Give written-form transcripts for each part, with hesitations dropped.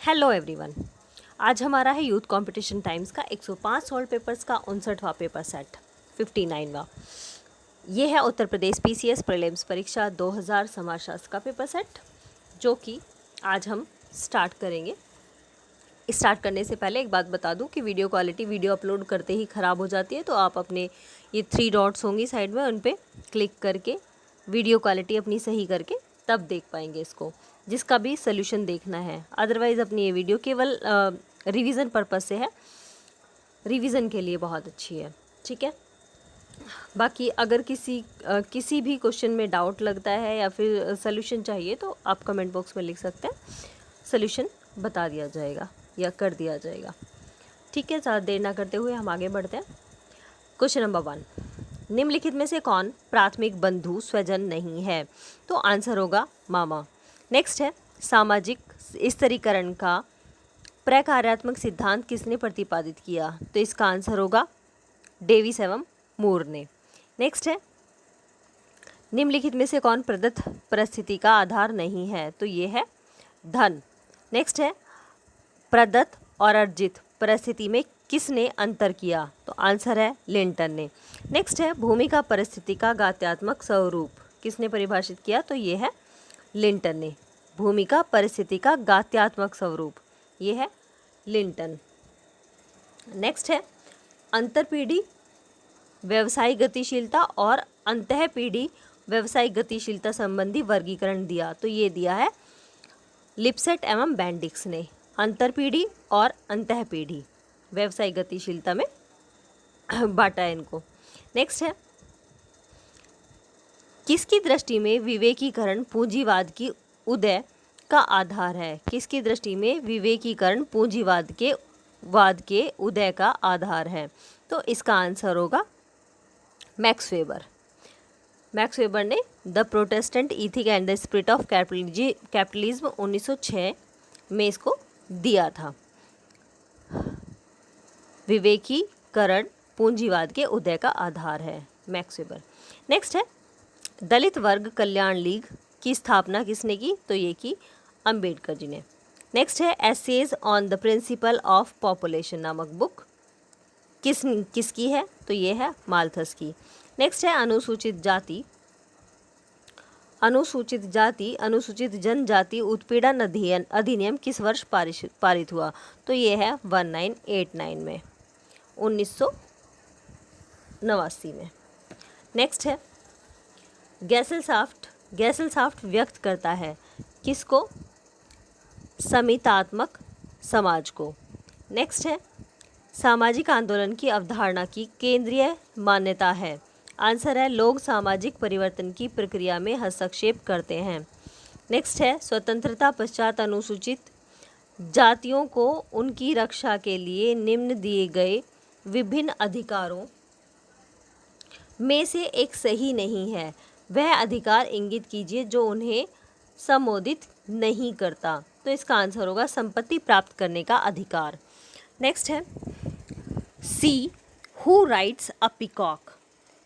Hello everyone. आज हमारा है यूथ कंपटीशन टाइम्स का 105 सॉल्व पेपर्स का 59वां पेपर सेट 59वां। ये है उत्तर प्रदेश पीसीएस प्रीलिम्स परीक्षा 2000 समाजशास्त्र का पेपर सेट, जो कि आज हम स्टार्ट करेंगे। स्टार्ट करने से पहले एक बात बता दूं कि वीडियो क्वालिटी वीडियो अपलोड करते ही ख़राब हो जाती है, तो आप अपने ये 3 डॉट्स होंगी साइड में, उन पर क्लिक करके वीडियो क्वालिटी अपनी सही करके तब देख पाएंगे इसको, जिसका भी सोल्यूशन देखना है। अदरवाइज़ अपनी ये वीडियो केवल रिवीजन पर्पस से है, रिवीजन के लिए बहुत अच्छी है, ठीक है। बाकी अगर किसी भी क्वेश्चन में डाउट लगता है या फिर सोल्यूशन चाहिए तो आप कमेंट बॉक्स में लिख सकते हैं, सोल्यूशन बता दिया जाएगा या कर दिया जाएगा, ठीक है। ज़्यादा देर ना करते हुए हम आगे बढ़ते हैं। क्वेश्चन नंबर 1, निम्नलिखित में से कौन प्राथमिक बंधु स्वजन नहीं है? तो आंसर होगा मामा। नेक्स्ट है, सामाजिक स्तरीकरण का प्रकार्यात्मक सिद्धांत किसने प्रतिपादित किया? तो इसका आंसर होगा डेविस एवं मूर ने। नेक्स्ट है, निम्नलिखित में से कौन प्रदत्त परिस्थिति का आधार नहीं है? तो ये है धन। नेक्स्ट है, प्रदत्त और अर्जित परिस्थिति में किसने अंतर किया? तो आंसर है लिंटन ने। नेक्स्ट है, भूमि का परिस्थिति का गात्यात्मक स्वरूप किसने परिभाषित किया? तो ये है लिंटन ने। भूमि का परिस्थिति का गात्यात्मक स्वरूप, ये है लिंटन। नेक्स्ट है, अंतरपीढ़ी व्यवसायिक गतिशीलता और अंतःपीढ़ी व्यवसायिक गतिशीलता संबंधी वर्गीकरण दिया? तो ये दिया है लिपसेट एवं बेंडिक्स ने। अंतरपीढ़ी और अंतःपीढ़ी व्यवसायिक गतिशीलता में बांटा है इनको। नेक्स्ट है, किसकी दृष्टि में विवेकीकरण पूंजीवाद की उदय का आधार है? किसकी दृष्टि में विवेकीकरण पूंजीवाद के उदय का आधार है? तो इसका आंसर होगा मैक्स वेबर। मैक्स वेबर ने the Protestant ethic and the spirit of capitalism 1906 में इसको दिया था। विवेकीकरण पूंजीवाद के उदय का आधार है, मैक्स वेबर। नेक्स्ट है, दलित वर्ग कल्याण लीग की स्थापना किसने की? तो ये की अंबेडकर जी ने। नेक्स्ट है, essays on the principle of population नामक बुक किसकी है? तो ये है माल्थस की। नेक्स्ट है, अनुसूचित जनजाति उत्पीड़न अधिनियम किस वर्ष पारित हुआ? तो ये है 1989 में, 1989 में। नेक्स्ट है, गैसेलसाफ्ट व्यक्त करता है किसको? समितात्मक समाज को। नेक्स्ट है, सामाजिक आंदोलन की अवधारणा की केंद्रीय मान्यता है? आंसर है लोग सामाजिक परिवर्तन की प्रक्रिया में हस्तक्षेप करते हैं। नेक्स्ट है, स्वतंत्रता पश्चात अनुसूचित जातियों को उनकी रक्षा के लिए निम्न दिए गए विभिन्न अधिकारों में से एक सही नहीं है। वह अधिकार इंगित कीजिए जो उन्हें संबोधित नहीं करता? तो इसका आंसर होगा संपत्ति प्राप्त करने का अधिकार। नेक्स्ट है, she who rights a peacock.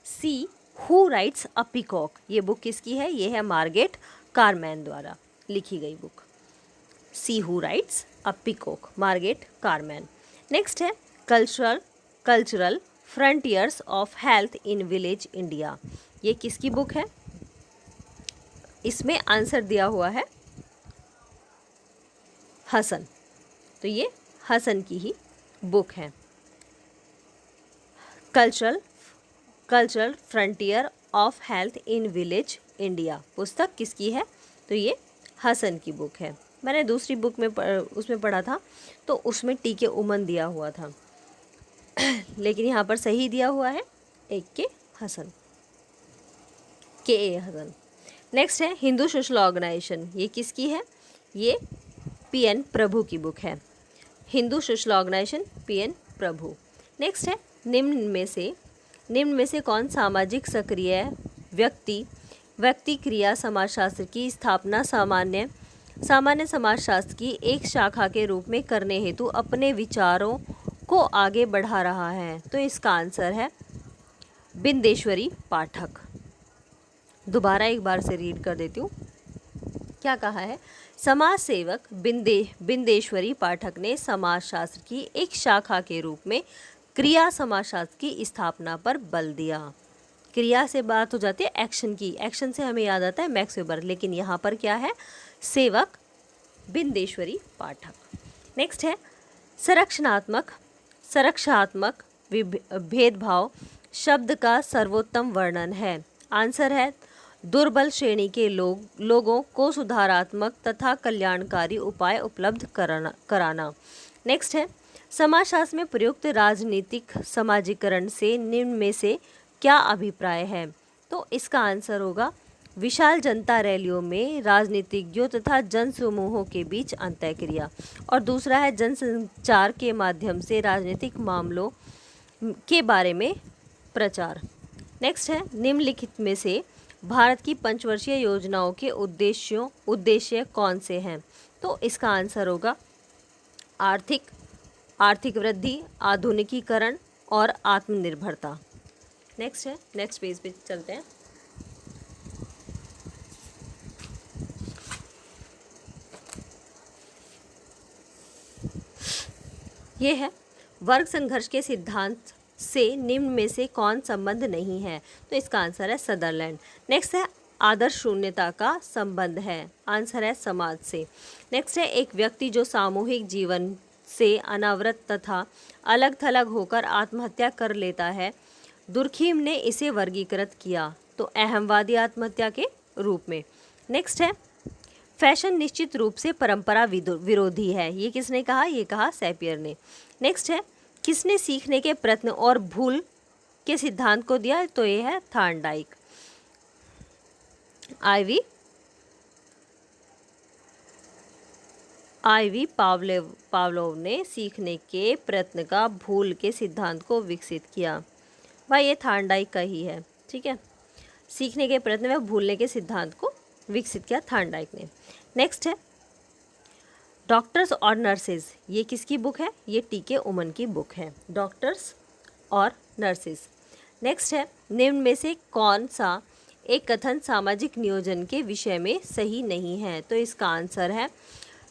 सी हु राइट्स अ पीकॉक, ये बुक किसकी है? ये है मार्गरेट कारमैन द्वारा लिखी गई book. She who rights a peacock, Margaret Carman. Next है, cultural frontiers of health in village India, ये किसकी बुक है? इसमें आंसर दिया हुआ है हसन, तो ये हसन की ही बुक है। Cultural frontier of health in village India पुस्तक किसकी है? तो ये हसन की बुक है। मैंने दूसरी बुक में उसमें पढ़ा था, तो उसमें टी.के. उमन दिया हुआ था, लेकिन यहाँ पर सही दिया हुआ है के ए हसन। नेक्स्ट है, हिंदू सोशल ऑर्गेनाइजेशन, ये किसकी है? ये पी.एन. प्रभु की बुक है। Hindu social organization P N. Prabhu. Next है, निम्न में से कौन सामाजिक सक्रिय व्यक्ति क्रिया समाजशास्त्र की स्थापना सामान्य समाजशास्त्र की एक शाखा के रूप में करने हेतु अपने विचारों को आगे बढ़ा रहा है? तो इसका आंसर है बिंदेश्वरी पाठक। दोबारा एक बार से रीड कर देती हूँ। क्या कहा है? समाज सेवक बिंदेश्वरी पाठक ने समाजशास्त्र की एक शाखा के रूप में क्रिया समाजशास्त्र की स्थापना पर बल दिया। क्रिया से बात हो जाती है एक्शन की, एक्शन से हमें याद आता है मैक्स वेबर, लेकिन यहाँ पर क्या है? सेवक बिंदेश्वरी पाठक। नेक्स्ट है संरक्षणात्मक भेदभाव शब्द का सर्वोत्तम वर्णन है। आंसर है दुर्बल श्रेणी के लोगों को सुधारात्मक तथा कल्याणकारी उपाय उपलब्ध कराना। नेक्स्ट है समाजशास्त्र में प्रयुक्त राजनीतिक समाजीकरण से निम्न में से क्या अभिप्राय है? तो इसका आंसर होगा विशाल जनता रैलियों में राजनीतिज्ञों तथा जन समूहों के बीच अंतःक्रिया। और दूसरा है जनसंचार के माध्यम से राजनीतिक मामलों के बारे में प्रचार। नेक्स्ट है निम्नलिखित में से भारत की पंचवर्षीय योजनाओं के उद्देश्य कौन से हैं? तो इसका आंसर होगा आर्थिक वृद्धि, आधुनिकीकरण और आत्मनिर्भरता। नेक्स्ट है, नेक्स्ट पेज पे चलते हैं। ये है वर्ग संघर्ष के सिद्धांत से निम्न में से कौन संबंध नहीं है? तो इसका आंसर है सदरलैंड। नेक्स्ट है आदर्श शून्यता का संबंध है। आंसर है समाज से। नेक्स्ट है एक व्यक्ति जो सामूहिक जीवन से अनावृत तथा अलग थलग होकर आत्महत्या कर लेता है, दुर्खीम ने इसे वर्गीकृत किया तो अहमवादी आत्महत्या के रूप में। नेक्स्ट है फैशन निश्चित रूप से परंपरा विरोधी है। ये किसने कहा? ये कहा सैपियर ने। नेक्स्ट है किसने सीखने के प्रयत्न और भूल के सिद्धांत को दिया? तो ये है थार्नडाइक। आईवी पावलोव ने सीखने के प्रयत्न का भूल के सिद्धांत को विकसित किया। भाई ये थार्नडाइक का ही है, ठीक है। सीखने के प्रयत्न में भूलने के सिद्धांत को विकसित किया थार्नडाइक ने। नेक्स्ट है डॉक्टर्स और नर्सेज। ये किसकी बुक है? ये टी.के. उमन की बुक है, डॉक्टर्स और नर्सेज। नेक्स्ट है निम्न में से कौन सा एक कथन सामाजिक नियोजन के विषय में सही नहीं है? तो इसका आंसर है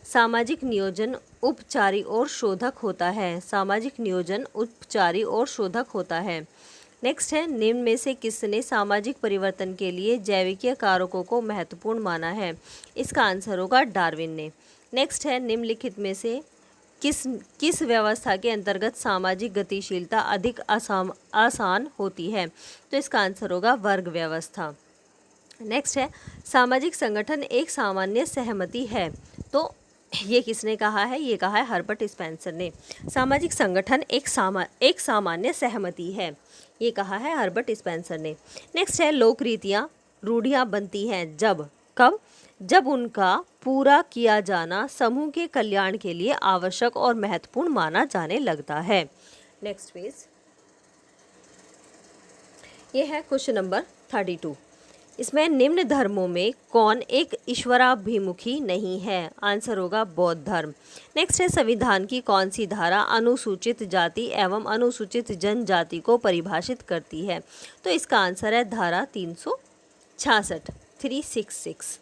सामाजिक नियोजन उपचारी और शोधक होता है। सामाजिक नियोजन उपचारी और शोधक होता है। नेक्स्ट है निम्न में से किसने सामाजिक परिवर्तन के लिए जैविकीय कारकों को महत्वपूर्ण माना है? इसका आंसर होगा डार्विन ने। नेक्स्ट है निम्नलिखित में से किस व्यवस्था के अंतर्गत सामाजिक गतिशीलता अधिक आसान होती है? तो इसका आंसर होगा वर्ग व्यवस्था। नेक्स्ट है सामाजिक संगठन एक सामान्य सहमति है। तो ये किसने कहा है? ये कहा है हर्बर्ट स्पेंसर ने। सामाजिक संगठन एक सामान्य सहमति है, ये कहा है हर्बर्ट स्पेंसर ने। नेक्स्ट है लोक रीतियाँ रूढ़ियाँ बनती हैं कब? जब उनका पूरा किया जाना समूह के कल्याण के लिए आवश्यक और महत्वपूर्ण माना जाने लगता है। Next page. ये है क्वेश्चन नंबर 32। इसमें निम्न धर्मों में कौन एक ईश्वराभिमुखी नहीं है? आंसर होगा बौद्ध धर्म। नेक्स्ट है संविधान की कौन सी धारा अनुसूचित जाति एवं अनुसूचित जनजाति को परिभाषित करती है? तो इसका आंसर है धारा 366।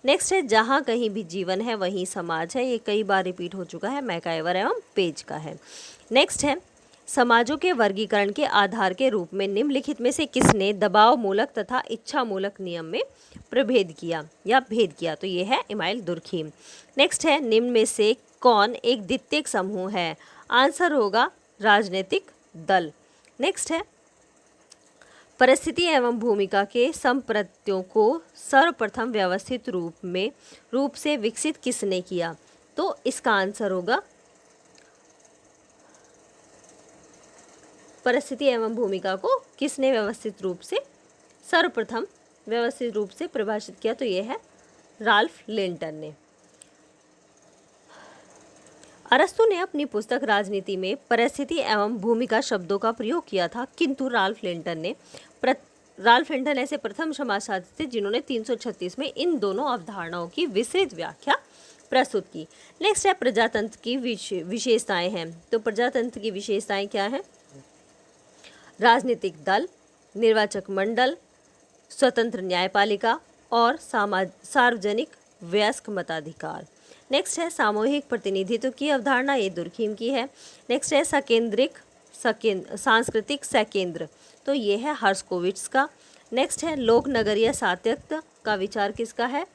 नेक्स्ट है जहाँ कहीं भी जीवन है वहीं समाज है। ये कई बार रिपीट हो चुका है, मैकाइवर एवं पेज का है। नेक्स्ट है समाजों के वर्गीकरण के आधार के रूप में निम्नलिखित में से किसने दबाव मूलक तथा इच्छा मूलक नियम में भेद किया? तो ये है इमाइल दुर्खीम। नेक्स्ट है निम्न में से कौन एक द्वितीयक समूह है? आंसर होगा राजनीतिक दल। नेक्स्ट है परिस्थिति एवं भूमिका के संप्रत्यों को सर्वप्रथम व्यवस्थित रूप से विकसित किसने किया? तो इसका आंसर होगा परिस्थिति एवं भूमिका को किसने सर्वप्रथम व्यवस्थित रूप से परिभाषित किया? तो ये है राल्फ लिंटन ने। अरस्तु ने अपनी पुस्तक राजनीति में परिस्थिति एवं भूमिका शब्दों का प्रयोग किया था, किंतु राल्फ लिंटन ऐसे प्रथम समाजशास्त्री थे जिन्होंने 336 में इन दोनों अवधारणाओं की विस्तृत व्याख्या प्रस्तुत की। नेक्स्ट है प्रजातंत्र की विशेषताएं हैं। तो प्रजातंत्र की विशेषताएं क्या हैं? राजनीतिक दल, निर्वाचक मंडल, स्वतंत्र न्यायपालिका और सार्वजनिक वयस्क मताधिकार। नेक्स्ट है सामूहिक प्रतिनिधित्व की अवधारणा, ये दुर्खीम की है। नेक्स्ट है सांस्कृतिक सकेंद्र, तो ये है हर्स्कोविट्स का। नेक्स्ट है लोक नगरीय सातत्य का विचार किसका है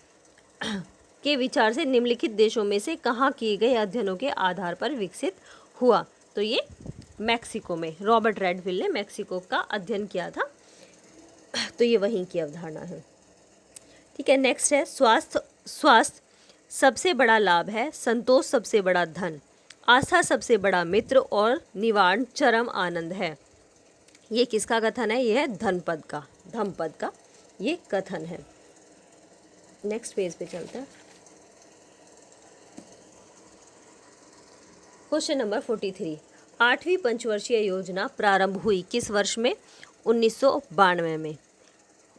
के विचार से निम्नलिखित देशों में से कहाँ किए गए अध्ययनों के आधार पर विकसित हुआ, तो ये मैक्सिको में, रॉबर्ट रेडफिल ने मैक्सिको का अध्ययन किया था, तो ये वहीं की अवधारणा है। ठीक है, नेक्स्ट है स्वास्थ्य सबसे बड़ा लाभ है, संतोष सबसे बड़ा धन, आस्था सबसे बड़ा मित्र और निवारण चरम आनंद है। ये किसका कथन है? ये है धमपद का ये कथन है। नेक्स्ट पेज पे चलते हैं। क्वेश्चन नंबर 43, 8वीं पंचवर्षीय योजना प्रारंभ हुई किस वर्ष में? 1992 में।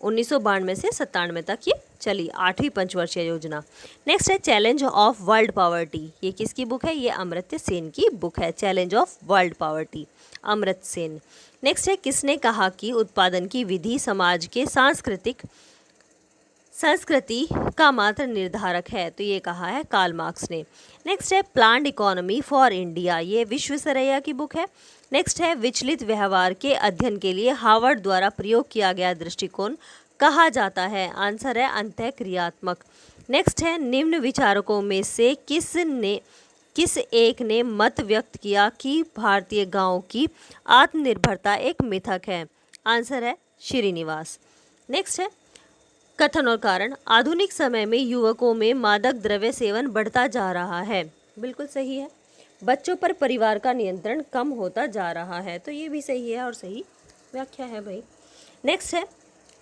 1992 से 97 तक ये चली 8वीं पंचवर्षीय योजना। नेक्स्ट है चैलेंज ऑफ वर्ल्ड पॉवर्टी, ये किसकी बुक है? ये अमर्त्य सेन की बुक है, challenge of world poverty, Amartya Sen. Next है किसने कहा कि उत्पादन की विधि समाज के संस्कृति का मात्र निर्धारक है, तो ये कहा है कार्ल मार्क्स ने। नेक्स्ट है प्लान्ड इकोनॉमी फॉर इंडिया, ये विश्वेश्वरैया की बुक है। नेक्स्ट है विचलित व्यवहार के अध्ययन के लिए हार्वर्ड द्वारा प्रयोग किया गया दृष्टिकोण कहा जाता है? आंसर है अंतःक्रियात्मक। नेक्स्ट है निम्न विचारकों में से किस एक ने मत व्यक्त किया कि भारतीय गांव की आत्मनिर्भरता एक मिथक है? आंसर है श्रीनिवास। नेक्स्ट है कथन और कारण, आधुनिक समय में युवकों में मादक द्रव्य सेवन बढ़ता जा रहा है, बिल्कुल सही है। बच्चों पर परिवार का नियंत्रण कम होता जा रहा है, तो ये भी सही है और सही व्याख्या है भाई। नेक्स्ट है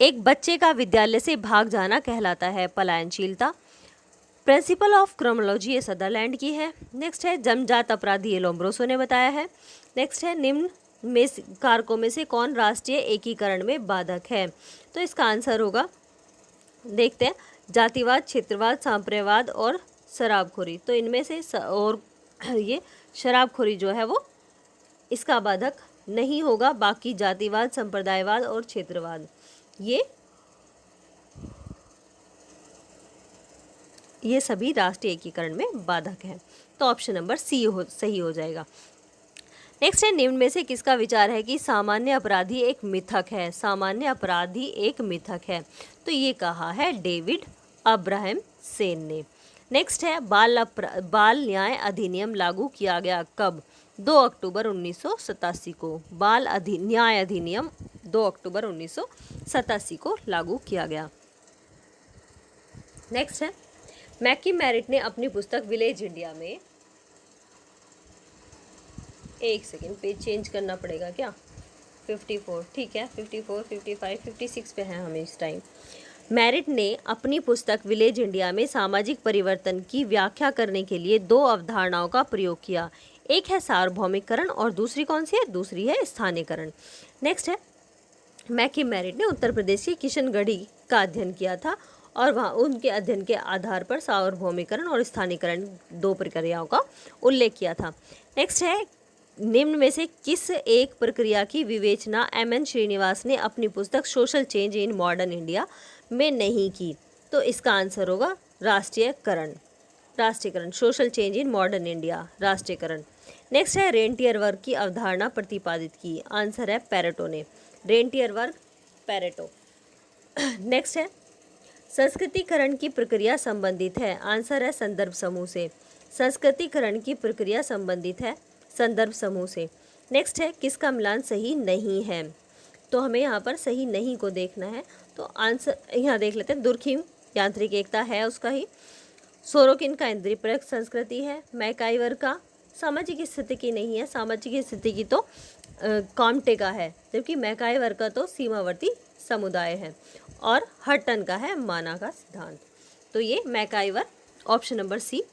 एक बच्चे का विद्यालय से भाग जाना कहलाता है पलायनशीलता, प्रिंसिपल ऑफ क्रोमोलॉजी ये सदरलैंड की है। नेक्स्ट है जन्मजात अपराधी, ये लोम्ब्रोसो ने बताया है। नेक्स्ट है निम्न में कारकों में से कौन राष्ट्रीय एकीकरण में बाधक है? तो इसका आंसर होगा, देखते हैं, जातिवाद, क्षेत्रवाद, सांप्रदायवाद और शराबखोरी। तो इनमें से और ये शराबखोरी जो है वो इसका बाधक नहीं होगा, बाकी जातिवाद, संप्रदायवाद और क्षेत्रवाद ये सभी राष्ट्रीय एकीकरण में बाधक हैं। तो ऑप्शन नंबर सी सही हो जाएगा। नेक्स्ट है निम्न में से किसका विचार है कि सामान्य अपराधी एक मिथक है? सामान्य अपराधी एक मिथक है, तो ये कहा है डेविड अब्राहम सेन ने। नेक्स्ट है बाल न्याय अधिनियम लागू किया गया कब? 2 अक्टूबर 1987 को। न्याय अधिनियम 2 अक्टूबर 1987 को लागू किया गया। नेक्स्ट है मैकी मैरिट ने अपनी पुस्तक विलेज इंडिया में, एक सेकेंड पेज चेंज करना पड़ेगा क्या? 54, ठीक है, 54, 55, 56 पे हैं हम इस टाइम। मैरिट ने अपनी पुस्तक विलेज इंडिया में सामाजिक परिवर्तन की व्याख्या करने के लिए 2 अवधारणाओं का प्रयोग किया। एक है सार्वभौमिकरण और दूसरी कौन सी है? दूसरी है स्थानीयकरण। नेक्स्ट है मैकी मैरिट ने उत्तर प्रदेश के किशनगढ़ी का अध्ययन किया था और वहाँ उनके अध्ययन के आधार पर सार्वभौमिकरण और स्थानीयकरण 2 प्रक्रियाओं का उल्लेख किया था। नेक्स्ट है निम्न में से किस एक प्रक्रिया की विवेचना एम.एन. श्रीनिवास ने अपनी पुस्तक social change in modern India में नहीं की? तो इसका आंसर होगा राष्ट्रीयकरण, social change in modern India, राष्ट्रीयकरण। नेक्स्ट है रेंटियर वर्ग की अवधारणा प्रतिपादित की? आंसर है पेरेटो ने, रेंटियर वर्ग पेरेटो। नेक्स्ट है संस्कृतिकरण की प्रक्रिया संबंधित है? आंसर है संदर्भ समूह से, संस्कृतिकरण की प्रक्रिया संबंधित है संदर्भ समूह से। नेक्स्ट है किसका मिलान सही नहीं है? तो हमें यहाँ पर सही नहीं को देखना है, तो आंसर यहाँ देख लेते हैं। दुर्खीम यांत्रिक एकता है उसका ही, सोरोकिन का इंद्रिय प्रयुक्त संस्कृति है, मैकाइवर का सामाजिक स्थिति की नहीं है, सामाजिक स्थिति की तो कॉम्टे का है, जबकि मैकाइवर का तो सीमावर्ती समुदाय है, और हटन का है माना का सिद्धांत। तो ये मैकाइवर, ऑप्शन नंबर सी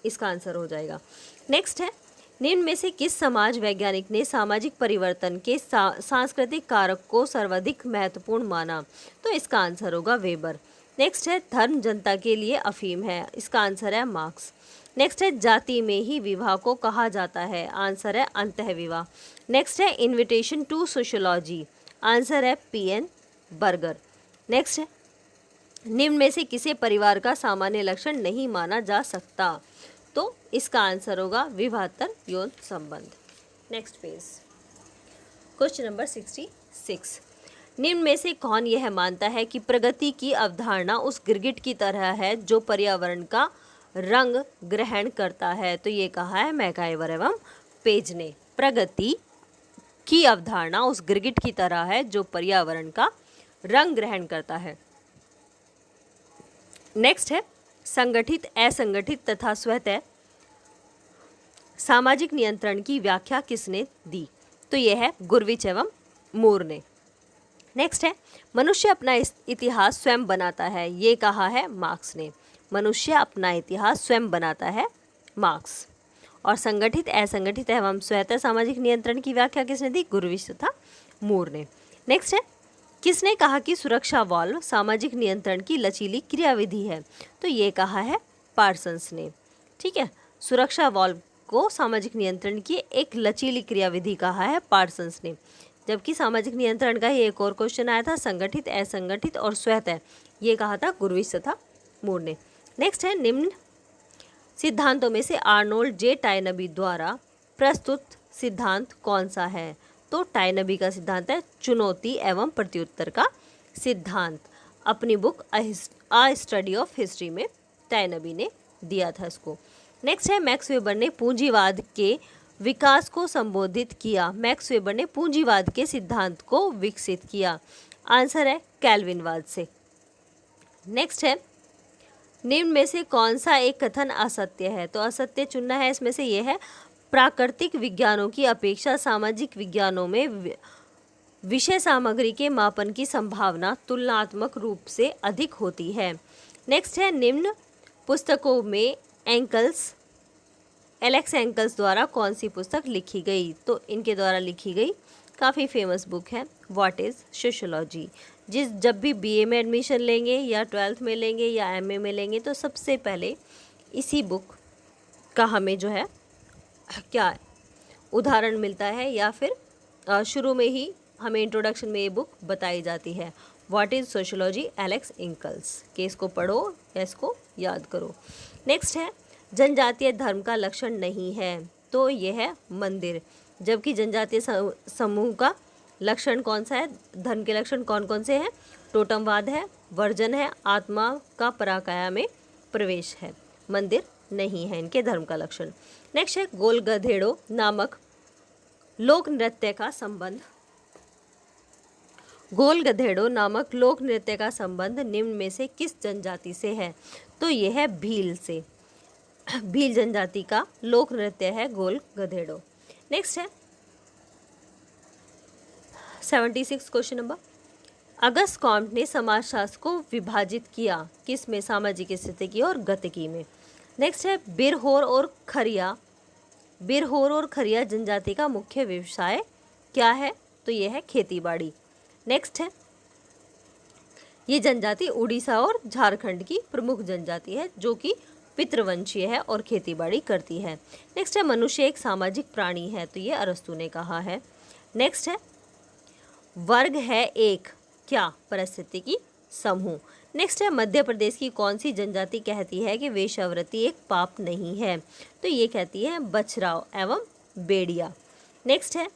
इसका आंसर हो जाएगा। नेक्स्ट है निम्न में से किस समाज वैज्ञानिक ने सामाजिक परिवर्तन के सांस्कृतिक कारक को सर्वाधिक महत्वपूर्ण माना? तो इसका आंसर होगा वेबर। नेक्स्ट है धर्म जनता के लिए अफीम है? इसका आंसर है मार्क्स। नेक्स्ट है जाति में ही विवाह को कहा जाता है? आंसर है अंतःविवाह। नेक्स्ट है इन्विटेशन टू सोशियोलॉजी? आंसर है पी.एन. बर्गर। नेक्स्ट है निम्न में से किसे परिवार का सामान्य लक्षण नहीं माना जा सकता? तो इसका आंसर होगा विवाहतर यौन संबंध। Next page, question number 66। निम्न में से कौन यह मानता है कि प्रगति की अवधारणा उस गिरगिट की तरह है जो पर्यावरण का रंग ग्रहण करता है? तो ये कहा है मैकाइवर एवं पेज ने। प्रगति की अवधारणा उस गिरगिट की तरह है जो पर्यावरण का रंग ग्रहण करता है। नेक्स्ट है संगठित, असंगठित तथा स्वतः सामाजिक नियंत्रण की व्याख्या किसने दी? तो यह है गुरविच एवं मूर ने। नेक्स्ट है मनुष्य अपना इतिहास स्वयं बनाता है, ये कहा है मार्क्स ने। मनुष्य अपना इतिहास स्वयं बनाता है, मार्क्स। और संगठित, असंगठित एवं स्वतः सामाजिक नियंत्रण की व्याख्या किसने दी? गुरविच तथा मूर ने। नेक्स्ट है किसने कहा कि सुरक्षा वाल्व सामाजिक नियंत्रण की लचीली क्रियाविधि है? तो ये कहा है पार्सन्स ने। ठीक है, सुरक्षा वाल्व को सामाजिक नियंत्रण की एक लचीली क्रियाविधि कहा है पार्सन्स ने। जबकि सामाजिक नियंत्रण का ही एक और क्वेश्चन आया था, संगठित, असंगठित और स्वतः, ये कहा था गुरविच तथा मूर ने। नेक्स्ट है निम्न सिद्धांतों में से आर्नोल्ड जे टायनबी द्वारा प्रस्तुत सिद्धांत कौन सा है? तो टायनबी का सिद्धांत है चुनौती एवं प्रत्युत्तर का सिद्धांत। अपनी book a study of history में टायनबी ने दिया था इसको। नेक्स्ट है मैक्स वेबर ने पूंजीवाद के विकास को संबोधित किया। मैक्स वेबर ने पूंजीवाद के सिद्धांत को विकसित किया। आंसर है कैल्विनवाद से। नेक्स्ट है निम्न में से कौन सा एक कथन असत्य है? तो असत्य चुनना है। इसमें से यह है प्राकृतिक विज्ञानों की अपेक्षा सामाजिक विज्ञानों में विषय सामग्री के मापन की संभावना तुलनात्मक रूप से अधिक होती है। नेक्स्ट है निम्न पुस्तकों में एलेक्स एंकल्स द्वारा कौन सी पुस्तक लिखी गई? तो इनके द्वारा लिखी गई काफ़ी फेमस बुक है व्हाट इज़ सोशियोलॉजी। जब भी बीए में एडमिशन लेंगे या 12th में लेंगे या एमए में लेंगे तो सबसे पहले इसी बुक का हमें जो है क्या उदाहरण मिलता है, या फिर शुरू में ही हमें इंट्रोडक्शन में ये बुक बताई जाती है what is sociology Alex ankles के। इसको पढ़ो या इसको याद करो। नेक्स्ट है जनजातीय धर्म का लक्षण नहीं है, तो यह है मंदिर। जबकि जनजातीय समूह का लक्षण कौन सा है? धर्म के लक्षण कौन कौन से हैं? टोटमवाद है, वर्जन है, आत्मा का पराकाया में प्रवेश है। मंदिर नहीं है इनके धर्म का लक्षण। नेक्स्ट है गोल गधेड़ो नामक लोक नृत्य का संबंध। गोल गधेड़ो नामक लोक नृत्य का संबंध निम्न में से किस जनजाति से है? तो यह है भील से। भील जनजाति का लोक नृत्य है गोल गधेड़ो। नेक्स्ट है 76 क्वेश्चन नंबर। अगस्त कॉम्ट ने समाजशास्त्र को विभाजित किया किस में? सामाजिक स्थितिकी और गतिकी में। नेक्स्ट है बिरहोर और खरिया जनजाति का मुख्य व्यवसाय क्या है? तो यह है खेतीबाड़ी। नेक्स्ट है ये जनजाति उड़ीसा और झारखंड की प्रमुख जनजाति है जो कि पितृवंशीय है और खेतीबाड़ी करती है। नेक्स्ट है मनुष्य एक सामाजिक प्राणी है, तो ये अरस्तु ने कहा है। नेक्स्ट है वर्ग है एक क्या? परिस्थितिकी समूह। नेक्स्ट है मध्य प्रदेश की कौन सी जनजाति कहती है कि वेश्यावृत्ति एक पाप नहीं है? तो ये कहती है बछराव एवं बेड़िया। नेक्स्ट है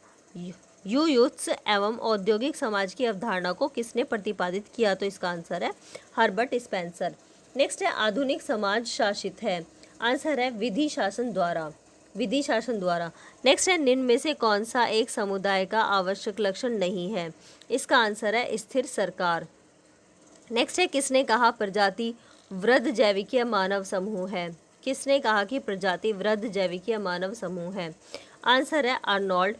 युयुत्स एवं औद्योगिक समाज की अवधारणा को किसने प्रतिपादित किया? तो इसका आंसर है हर्बर्ट स्पेंसर। नेक्स्ट है आधुनिक समाज शासित है, आंसर है विधि शासन द्वारा। नेक्स्ट है निम्न में से कौन सा एक समुदाय का आवश्यक लक्षण नहीं है? इसका आंसर है स्थिर सरकार। नेक्स्ट है किसने कहा प्रजाति वृद्ध जैविकीय मानव समूह है? किसने कहा कि प्रजाति वृद्ध जैविकीय मानव समूह है? आंसर है आर्नोल्ड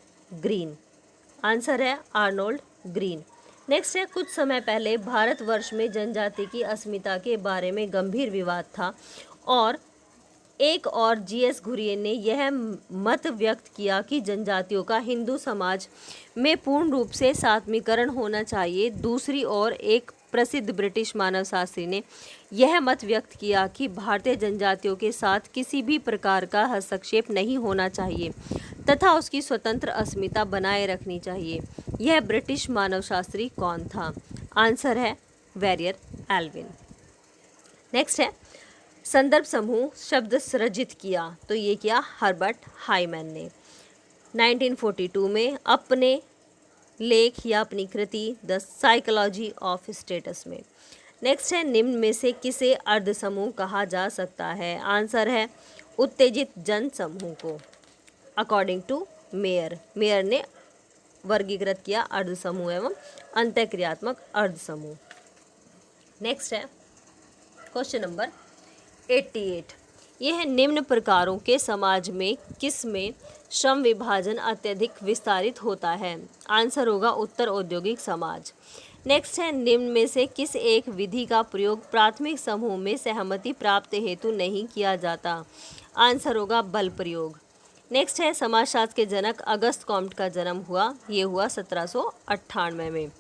ग्रीन। नेक्स्ट है कुछ समय पहले भारतवर्ष में जनजाति की अस्मिता के बारे में गंभीर विवाद था और एक और जीएस घुरिये ने यह मत व्यक्त किया कि जनजातियों का हिंदू समाज में पूर्ण रूप से सात्मीकरण होना चाहिए। दूसरी ओर एक प्रसिद्ध ब्रिटिश मानवशास्त्री ने यह मत व्यक्त किया कि भारतीय जनजातियों के साथ किसी भी प्रकार का हस्तक्षेप नहीं होना चाहिए तथा उसकी स्वतंत्र अस्मिता बनाए रखनी चाहिए। यह ब्रिटिश मानवशास्त्री कौन था? आंसर है वेरियर एल्विन। नेक्स्ट है संदर्भ समूह शब्द सृजित किया, तो ये किया हर्बर्ट हाइमैन ने 1942 में अपने लेख या अपनी कृति द साइकोलॉजी ऑफ स्टेटस में। नेक्स्ट है निम्न में से किसे अर्ध समूह कहा जा सकता है? आंसर है उत्तेजित जन समूह को। अकॉर्डिंग टू मेयर, मेयर ने वर्गीकृत किया अर्ध समूह एवं अंतःक्रियात्मक अर्ध समूह। नेक्स्ट है क्वेश्चन नंबर 88। यह है निम्न प्रकारों के समाज में किस में श्रम विभाजन अत्यधिक विस्तारित होता है? आंसर होगा उत्तर औद्योगिक समाज। नेक्स्ट है निम्न में से किस एक विधि का प्रयोग प्राथमिक समूह में सहमति प्राप्त हेतु नहीं किया जाता? आंसर होगा बल प्रयोग। नेक्स्ट है समाजशास्त्र के जनक अगस्त कॉम्ट का जन्म हुआ, ये हुआ 1798 में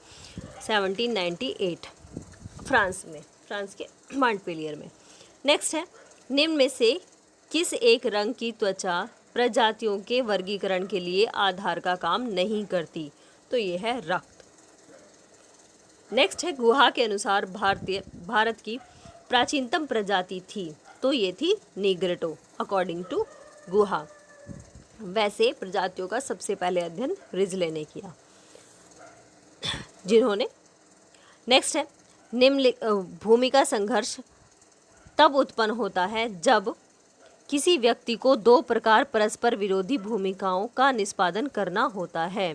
1798 फ्रांस में, फ्रांस के मॉन्टपेलियर में। नेक्स्ट है निम्न में से किस एक रंग की त्वचा प्रजातियों के वर्गीकरण के लिए आधार का काम नहीं करती? तो ये है रक्त। नेक्स्ट है गुहा के अनुसार भारत की प्राचीनतम प्रजाति थी, तो ये थी निग्रोटो अकॉर्डिंग टू गुहा। वैसे प्रजातियों का सबसे पहले अध्ययन रिजले ने किया, जिन्होंने। नेक्स्ट है निम्न भूमि का संघर्ष तब उत्पन्न होता है जब किसी व्यक्ति को दो प्रकार परस्पर विरोधी भूमिकाओं का निष्पादन करना होता है।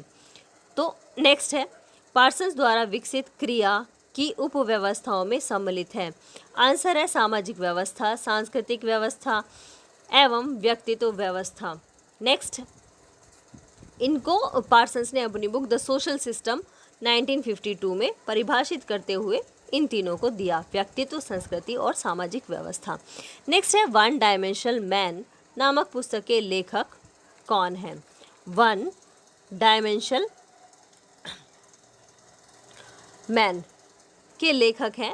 तो नेक्स्ट है पार्सन्स द्वारा विकसित क्रिया की उपव्यवस्थाओं में सम्मिलित है। आंसर है सामाजिक व्यवस्था, सांस्कृतिक व्यवस्था एवं व्यक्तित्व व्यवस्था। नेक्स्ट इनको पार्सन्स ने अपनी बुक द सोशल सिस्टम 1952 में परिभाषित करते हुए इन तीनों को दिया, व्यक्तित्व, संस्कृति और सामाजिक व्यवस्था। नेक्स्ट है वन डायमेंशनल मैन नामक पुस्तक के लेखक कौन है? वन डायमेंशनल मैन के लेखक हैं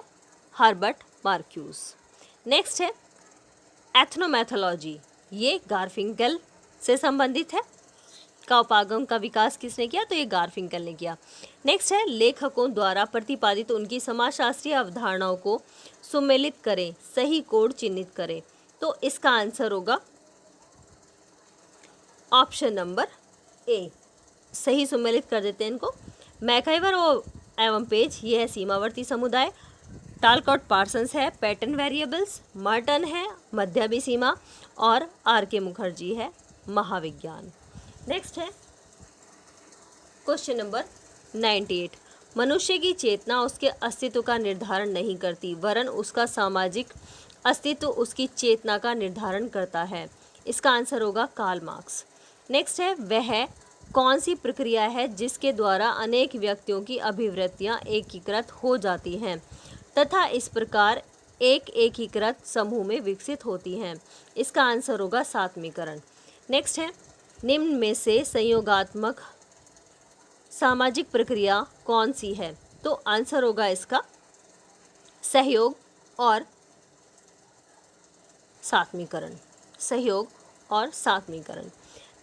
हर्बर्ट मार्क्यूस। नेक्स्ट है एथनोमैथोलॉजी, ये गारफिंकल से संबंधित है। का उपागम का विकास किसने किया? तो ये गारफिंकल ने किया। नेक्स्ट है लेखकों द्वारा प्रतिपादित उनकी समाजशास्त्रीय अवधारणाओं को सुमेलित करें, सही कोड चिन्हित करें। तो इसका आंसर होगा ऑप्शन नंबर ए। सही सुमेलित कर देते हैं इनको। मैकाइवर एवं पेज, ये है सीमावर्ती समुदाय। टालकॉट पार्सन्स है पैटर्न वेरिएबल्स। मर्टन है मध्यमी सीमा और आर के मुखर्जी है महाविज्ञान। नेक्स्ट है क्वेश्चन नंबर 98। मनुष्य की चेतना उसके अस्तित्व का निर्धारण नहीं करती, वरन उसका सामाजिक अस्तित्व उसकी चेतना का निर्धारण करता है। इसका आंसर होगा कार्ल मार्क्स। नेक्स्ट है वह कौन सी प्रक्रिया है जिसके द्वारा अनेक व्यक्तियों की अभिवृत्तियां एकीकृत हो जाती हैं तथा इस प्रकार एक एकीकृत समूह में विकसित होती हैं? इसका आंसर होगा सात्मीकरण। नेक्स्ट है निम्न में से संयोगात्मक सामाजिक प्रक्रिया कौन सी है? तो आंसर होगा इसका सहयोग और सात्मीकरण, सहयोग और सात्मीकरण।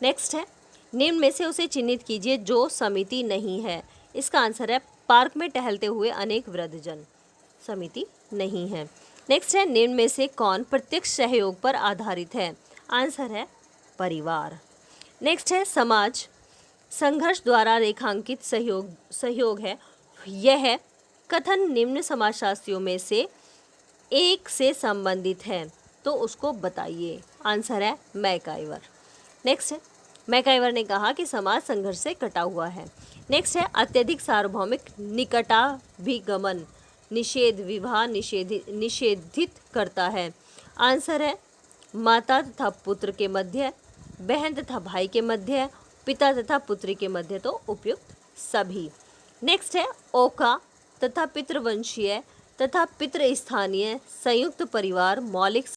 नेक्स्ट है निम्न में से उसे चिन्हित कीजिए जो समिति नहीं है। इसका आंसर है पार्क में टहलते हुए अनेक वृद्धजन, समिति नहीं है। नेक्स्ट है निम्न में से कौन प्रत्यक्ष सहयोग पर आधारित है? आंसर है परिवार। नेक्स्ट है समाज संघर्ष द्वारा रेखांकित सहयोग है। यह कथन निम्न समाजशास्त्रियों में से एक से संबंधित है, तो उसको बताइए। आंसर है मैकाइवर। नेक्स्ट है मैकाइवर ने कहा कि समाज संघर्ष से कटा हुआ है। नेक्स्ट है अत्यधिक सार्वभौमिक निकटाभिगमन निषेध विवाह निषेधित करता है। आंसर है माता तथा पुत्र के मध्य, बहन तथा भाई के मध्य, पिता तथा पुत्री के मध्य, तो उपयुक्त सभी। नेक्स्ट है ओका तथा पितृवंशीय तथा पितृस्थानीय संयुक्त परिवार मौलिक